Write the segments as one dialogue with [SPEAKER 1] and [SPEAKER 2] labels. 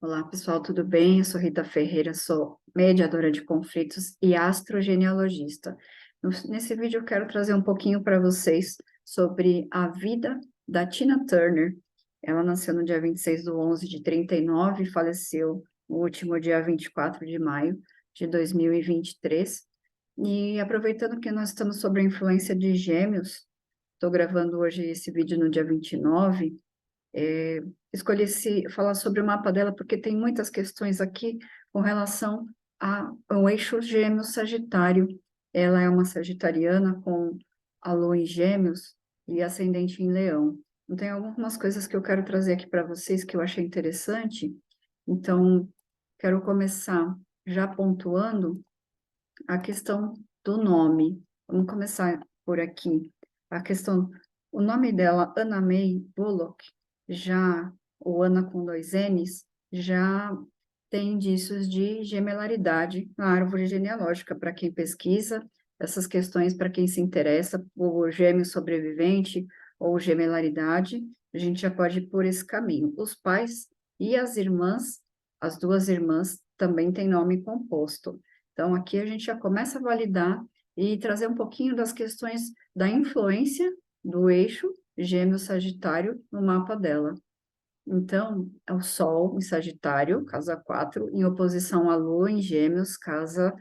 [SPEAKER 1] Olá, pessoal, tudo bem? Eu sou Rita Ferreira, sou mediadora de conflitos e astrogenealogista. Nesse vídeo eu quero trazer um pouquinho para vocês sobre a vida da Tina Turner. Ela nasceu no dia 26/11 de 39 e faleceu no último dia 24 de maio de 2023. E aproveitando que nós estamos sobre a influência de Gêmeos, estou gravando hoje esse vídeo no dia 29. Escolhi falar sobre o mapa dela porque tem muitas questões aqui com relação ao eixo Gêmeos-Sagitário. Ela é uma sagitariana com a lua em Gêmeos e ascendente em Leão. Então, tem algumas coisas que eu quero trazer aqui para vocês que eu achei interessante. Então, quero começar já pontuando a questão do nome. Vamos começar por aqui. A questão, o nome dela, Anna May Bullock, já, ou Ana com dois N's, já tem indícios de gemelaridade na árvore genealógica, para quem pesquisa essas questões, para quem se interessa por gêmeo sobrevivente ou gemelaridade, a gente já pode ir por esse caminho. Os pais e as irmãs, as duas irmãs, também têm nome composto. Então, aqui a gente já começa a validar e trazer um pouquinho das questões da influência do eixo Gêmeo-Sagitário no mapa dela. Então, é o Sol em Sagitário, casa 4, em oposição à Lua em Gêmeos, casa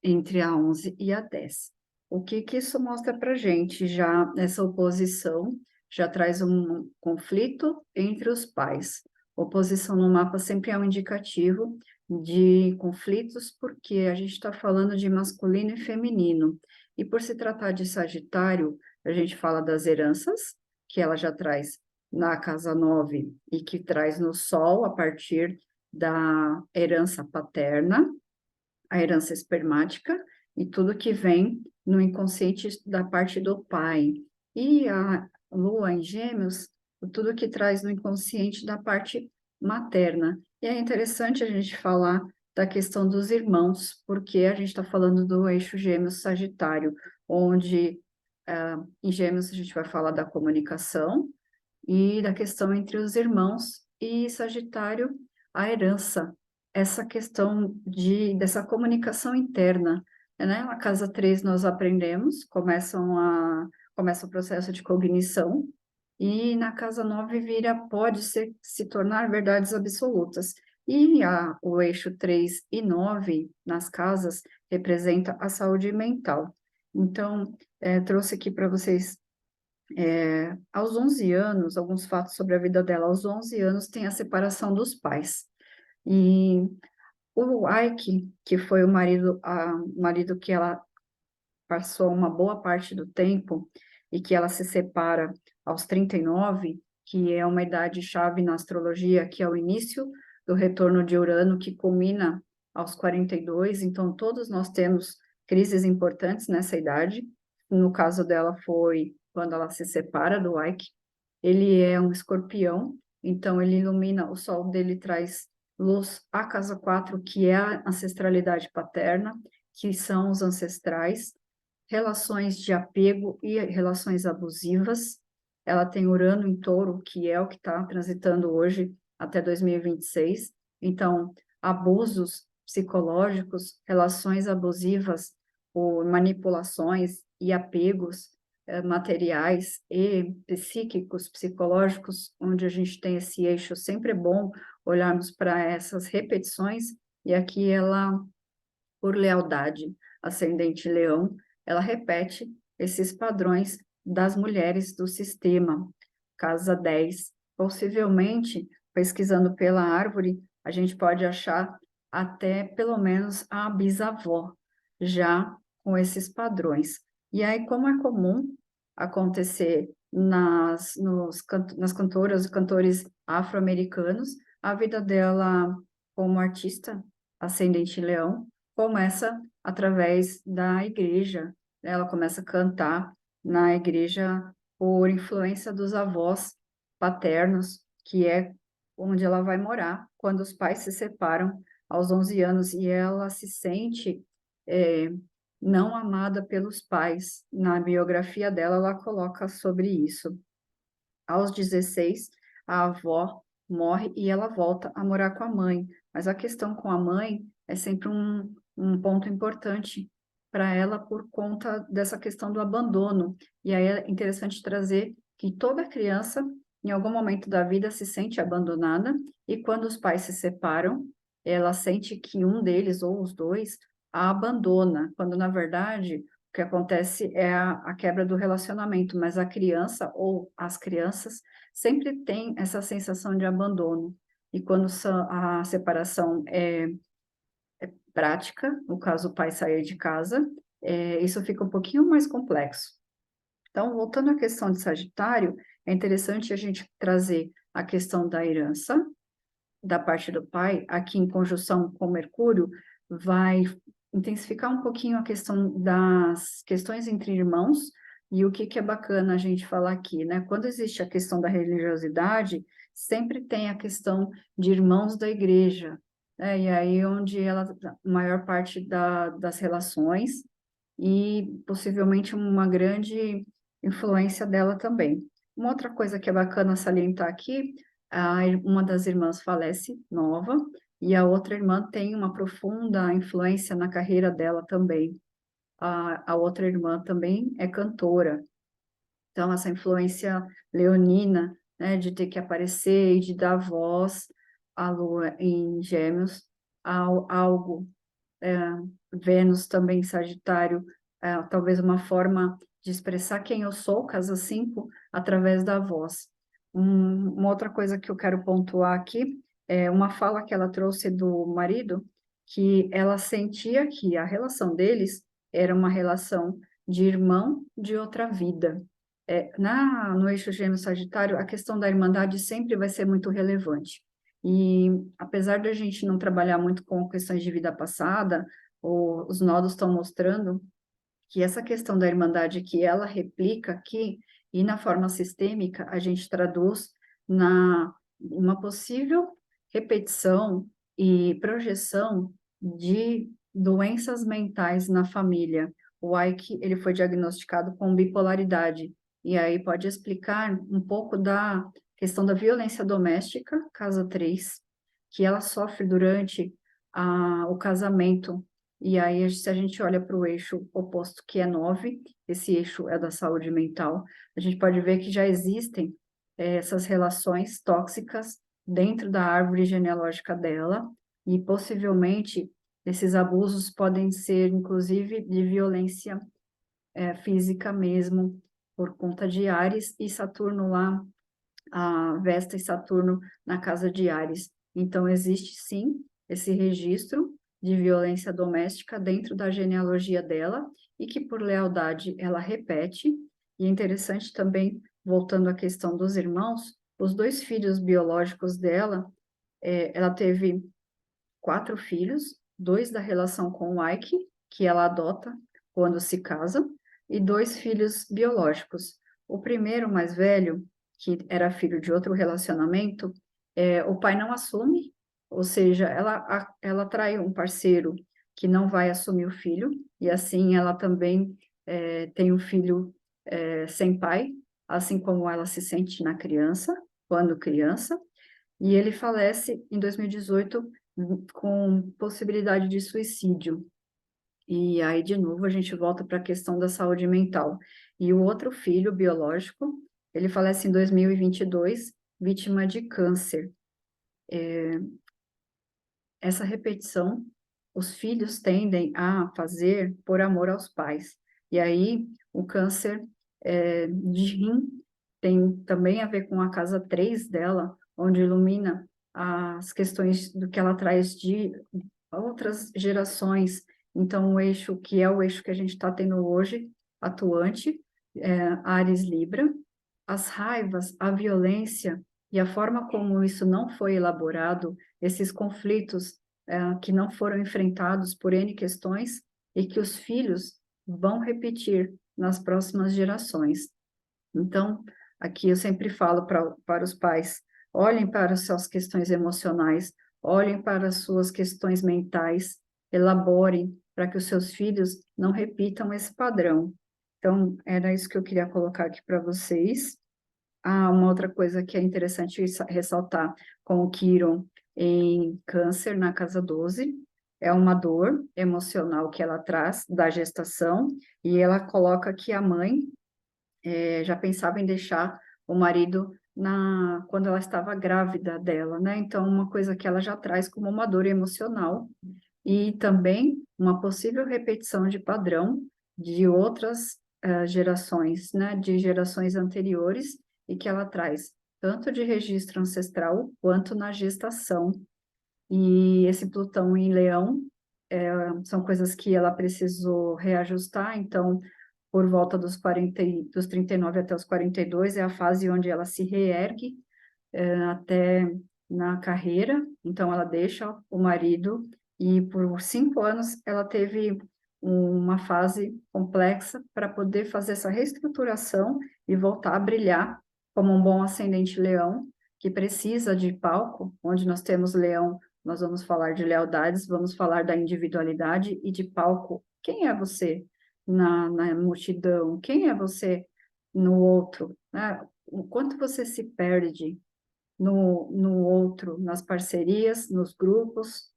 [SPEAKER 1] entre a 11 e a 10. O que que isso mostra para gente? Já essa oposição já traz um conflito entre os pais. Oposição no mapa sempre é um indicativo de conflitos, porque a gente está falando de masculino e feminino. E por se tratar de Sagitário, a gente fala das heranças, que ela já traz na casa 9 e que traz no Sol a partir da herança paterna, a herança espermática e tudo que vem no inconsciente da parte do pai. E a lua em Gêmeos, tudo que traz no inconsciente da parte materna. E é interessante a gente falar da questão dos irmãos, porque a gente está falando do eixo Gêmeos-Sagitário, onde em Gêmeos a gente vai falar da comunicação e da questão entre os irmãos, e Sagitário, a herança, essa questão dessa comunicação interna, né? Na casa 3 nós aprendemos, começa o processo de cognição, e na casa 9 pode se tornar verdades absolutas. E o eixo 3 e 9 nas casas representa a saúde mental. Então, trouxe aqui para vocês aos 11 anos, alguns fatos sobre a vida dela. Aos 11 anos tem a separação dos pais. E o Ike, que foi o marido que ela passou uma boa parte do tempo e que ela se separa aos 39, que é uma idade chave na astrologia, que é o início do retorno de Urano, que culmina aos 42. Então todos nós temos crises importantes nessa idade. No caso dela foi quando ela se separa do Ike. Ele é um escorpião, então ele ilumina, o sol dele traz luz à casa 4, que é a ancestralidade paterna, que são os ancestrais, relações de apego e relações abusivas. Ela tem Urano em Touro, que é o que está transitando hoje até 2026. Então, abusos psicológicos, relações abusivas, ou manipulações e apegos materiais e psíquicos, psicológicos, onde a gente tem esse eixo, sempre é bom olharmos para essas repetições, e aqui ela, por lealdade, ascendente leão, ela repete esses padrões das mulheres do sistema. Casa 10, possivelmente, pesquisando pela árvore, a gente pode achar até pelo menos a bisavó, já com esses padrões. E aí, como é comum acontecer nas cantoras e cantores afro-americanos, a vida dela como artista, ascendente leão, começa através da igreja. Ela começa a cantar na igreja por influência dos avós paternos, que é onde ela vai morar quando os pais se separam aos 11 anos, e ela se sente é, não amada pelos pais. Na biografia dela, ela coloca sobre isso. Aos 16, a avó morre e ela volta a morar com a mãe. Mas a questão com a mãe é sempre um ponto importante para ela por conta dessa questão do abandono. E aí é interessante trazer que toda criança, em algum momento da vida, se sente abandonada, e quando os pais se separam, ela sente que um deles, ou os dois, a abandona, quando na verdade o que acontece é a quebra do relacionamento, mas a criança ou as crianças sempre têm essa sensação de abandono. E quando a separação é prática, no caso o pai sair de casa, isso fica um pouquinho mais complexo. Então, voltando à questão de Sagitário, é interessante a gente trazer a questão da herança, da parte do pai, aqui em conjunção com Mercúrio, vai intensificar um pouquinho a questão das questões entre irmãos, e o que é bacana a gente falar aqui, né? Quando existe a questão da religiosidade, sempre tem a questão de irmãos da igreja, né? E aí onde ela, a maior parte das relações, e possivelmente uma grande influência dela também. Uma outra coisa que é bacana salientar aqui, uma das irmãs falece nova, e a outra irmã tem uma profunda influência na carreira dela também. A outra irmã também é cantora, então essa influência leonina, né, de ter que aparecer e de dar voz à lua em Gêmeos, algo é, Vênus também em Sagitário, talvez uma forma de expressar quem eu sou, casa 5, através da voz. Uma outra coisa que eu quero pontuar aqui é uma fala que ela trouxe do marido, que ela sentia que a relação deles era uma relação de irmão de outra vida. No eixo Gêmeo-Sagitário, a questão da irmandade sempre vai ser muito relevante. E apesar de a gente não trabalhar muito com questões de vida passada, os nodos estão mostrando que essa questão da irmandade que ela replica aqui e na forma sistêmica a gente traduz na uma possível repetição e projeção de doenças mentais na família. O Ike, ele foi diagnosticado com bipolaridade, e aí pode explicar um pouco da questão da violência doméstica, casa 3, que ela sofre durante o casamento. E aí, se a gente olha para o eixo oposto, que é 9, esse eixo é da saúde mental, a gente pode ver que já existem essas relações tóxicas dentro da árvore genealógica dela, e possivelmente esses abusos podem ser, inclusive, de violência física mesmo, por conta de Áries e Saturno lá, a Vesta e Saturno na casa de Áries. Então, existe sim esse registro de violência doméstica dentro da genealogia dela e que, por lealdade, ela repete. E é interessante também, voltando à questão dos irmãos, os dois filhos biológicos dela, ela teve 4 filhos, 2 da relação com o Ike, que ela adota quando se casa, e 2 filhos biológicos. O primeiro, mais velho, que era filho de outro relacionamento, o pai não assume, ou seja, ela trai um parceiro que não vai assumir o filho, e assim ela também tem um filho sem pai, assim como ela se sente na criança, quando criança, e ele falece em 2018 com possibilidade de suicídio. E aí, de novo, a gente volta para a questão da saúde mental. E o outro filho biológico, ele falece em 2022, vítima de câncer. Essa repetição, os filhos tendem a fazer por amor aos pais. E aí, o câncer de rim tem também a ver com a casa 3 dela, onde ilumina as questões do que ela traz de outras gerações. Então, o eixo que é o eixo que a gente está tendo hoje, atuante, Áries Libra, as raivas, a violência e a forma como isso não foi elaborado, esses conflitos que não foram enfrentados por N questões e que os filhos vão repetir nas próximas gerações. Então, aqui eu sempre falo para os pais, olhem para as suas questões emocionais, olhem para as suas questões mentais, elaborem para que os seus filhos não repitam esse padrão. Então, era isso que eu queria colocar aqui para vocês. uma outra coisa que é interessante ressaltar com o Quiron em Câncer na casa 12 é uma dor emocional que ela traz da gestação, e ela coloca que a mãe já pensava em deixar o marido quando ela estava grávida dela, né? Então, uma coisa que ela já traz como uma dor emocional, e também uma possível repetição de padrão de outras gerações, né? De gerações anteriores, e que ela traz tanto de registro ancestral quanto na gestação. E esse Plutão em Leão são coisas que ela precisou reajustar, então por volta dos 39 até os 42 é a fase onde ela se reergue até na carreira, então ela deixa o marido, e por 5 anos ela teve uma fase complexa para poder fazer essa reestruturação e voltar a brilhar como um bom ascendente leão, que precisa de palco, onde nós temos leão, nós vamos falar de lealdades, vamos falar da individualidade e de palco. Quem é você na multidão? Quem é você no outro? Né? O quanto você se perde no outro, nas parcerias, nos grupos,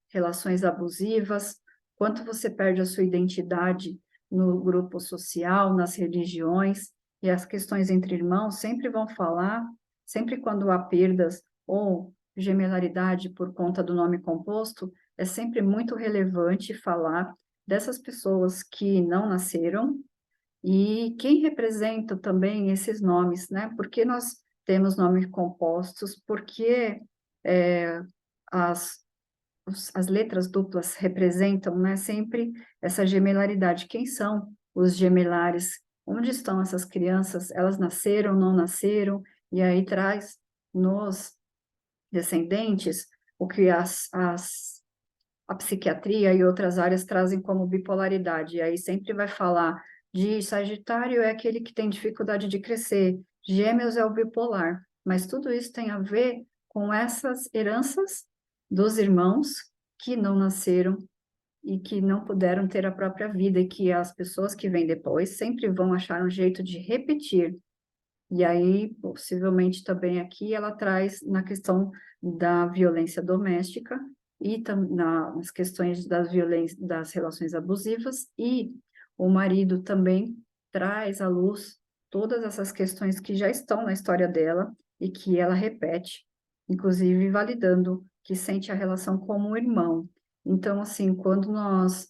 [SPEAKER 1] relações abusivas, quanto você perde a sua identidade no grupo social, nas religiões, e as questões entre irmãos sempre vão falar, sempre quando há perdas ou gemelaridade por conta do nome composto, é sempre muito relevante falar dessas pessoas que não nasceram e quem representa também esses nomes, né? Porque nós temos nomes compostos, porque é, as, as letras duplas representam, né, sempre essa gemelaridade. Quem são os gemelares? Onde estão essas crianças? Elas nasceram, não nasceram? E aí traz nos descendentes o que a psiquiatria e outras áreas trazem como bipolaridade. E aí sempre vai falar de Sagitário é aquele que tem dificuldade de crescer, Gêmeos é o bipolar, mas tudo isso tem a ver com essas heranças dos irmãos que não nasceram e que não puderam ter a própria vida, e que as pessoas que vêm depois sempre vão achar um jeito de repetir. E aí, possivelmente também aqui ela traz na questão da violência doméstica e nas questões das relações abusivas, e o marido também traz à luz todas essas questões que já estão na história dela e que ela repete, inclusive validando que sente a relação como um irmão. Então, assim, quando nós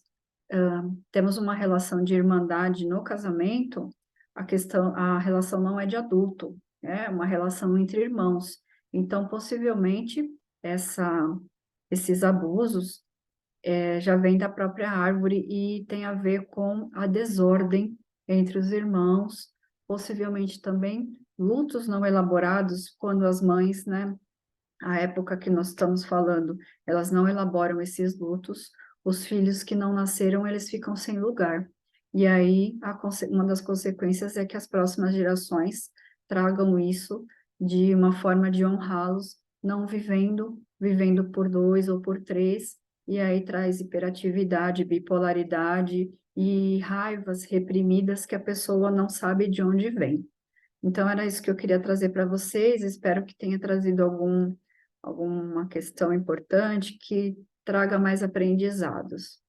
[SPEAKER 1] temos uma relação de irmandade no casamento, a relação não é de adulto, é uma relação entre irmãos. Então, possivelmente, essa, esses abusos já vêm da própria árvore e tem a ver com a desordem entre os irmãos, possivelmente também lutos não elaborados, quando as mães, né, a época que nós estamos falando, elas não elaboram esses lutos, os filhos que não nasceram, eles ficam sem lugar. E aí, uma das consequências é que as próximas gerações tragam isso de uma forma de honrá-los, não vivendo por dois ou por três, e aí traz hiperatividade, bipolaridade e raivas reprimidas que a pessoa não sabe de onde vem. Então, era isso que eu queria trazer para vocês. Espero que tenha trazido alguma questão importante que traga mais aprendizados.